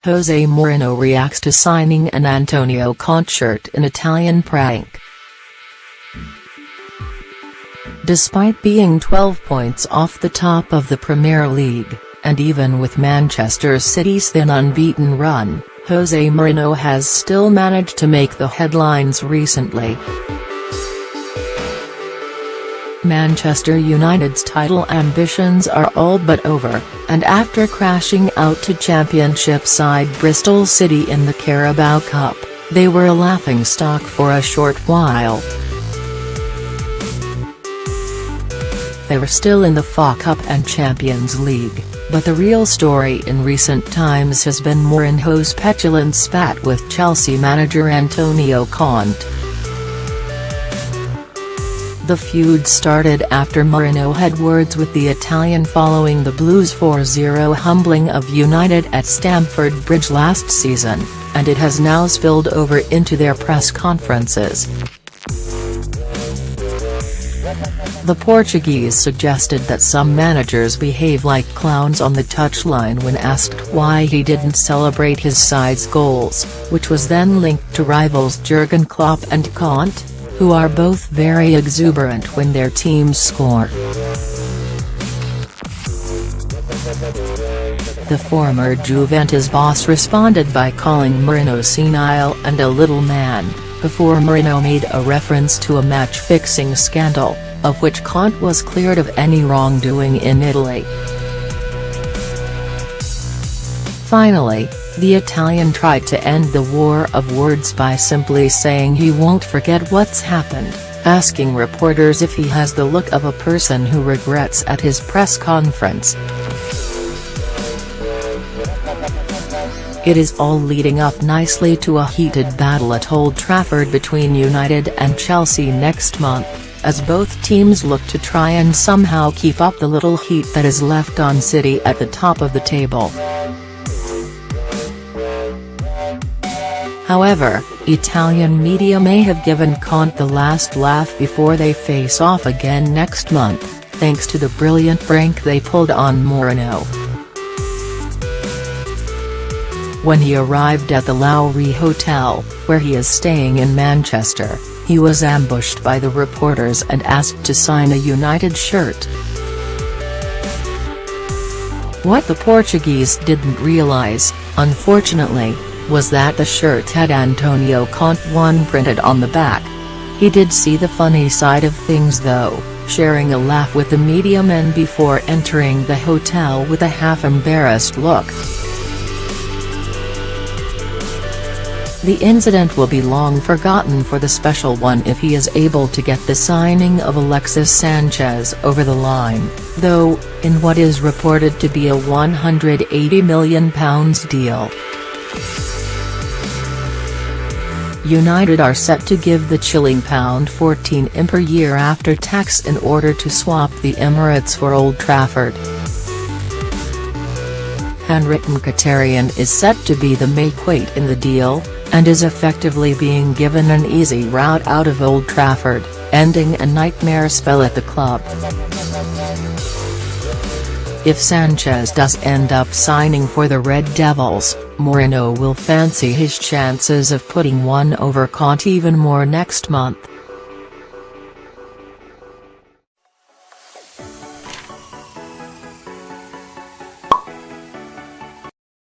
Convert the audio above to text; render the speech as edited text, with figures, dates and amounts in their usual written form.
Jose Mourinho reacts to signing an Antonio Conte shirt in Italian prank. Despite being 12 points off the top of the Premier League, and even with Manchester City's then-unbeaten run, Jose Mourinho has still managed to make the headlines recently. Manchester United's title ambitions are all but over, and after crashing out to Championship side Bristol City in the Carabao Cup, they were a laughingstock for a short while. They were still in the FA Cup and Champions League, but the real story in recent times has been Mourinho's petulant spat with Chelsea manager Antonio Conte. The feud started after Mourinho had words with the Italian following the Blues' 4-0 humbling of United at Stamford Bridge last season, and it has now spilled over into their press conferences. The Portuguese suggested that some managers behave like clowns on the touchline when asked why he didn't celebrate his side's goals, which was then linked to rivals Jurgen Klopp and Conte, who are both very exuberant when their teams score. The former Juventus boss responded by calling Mourinho senile and a little man, before Mourinho made a reference to a match-fixing scandal, of which Conte was cleared of any wrongdoing in Italy. Finally, the Italian tried to end the war of words by simply saying he won't forget what's happened, asking reporters if he has the look of a person who regrets at his press conference. It is all leading up nicely to a heated battle at Old Trafford between United and Chelsea next month, as both teams look to try and somehow keep up the little heat that is left on City at the top of the table. However, Italian media may have given Conte the last laugh before they face off again next month, thanks to the brilliant prank they pulled on Mourinho. When he arrived at the Lowry Hotel, where he is staying in Manchester, he was ambushed by the reporters and asked to sign a United shirt. What the Portuguese didn't realise, unfortunately, was that the shirt had Antonio Conte 1 printed on the back. He did see the funny side of things though, sharing a laugh with the media men before entering the hotel with a half-embarrassed look. The incident will be long forgotten for the special one if he is able to get the signing of Alexis Sanchez over the line, though, in what is reported to be a £180 million deal. United are set to give the chilling £14 per year after tax in order to swap the Emirates for Old Trafford. Henrik Mkhitaryan is set to be the make-weight in the deal, and is effectively being given an easy route out of Old Trafford, ending a nightmare spell at the club. If Sanchez does end up signing for the Red Devils, Mourinho will fancy his chances of putting one over Conte even more next month.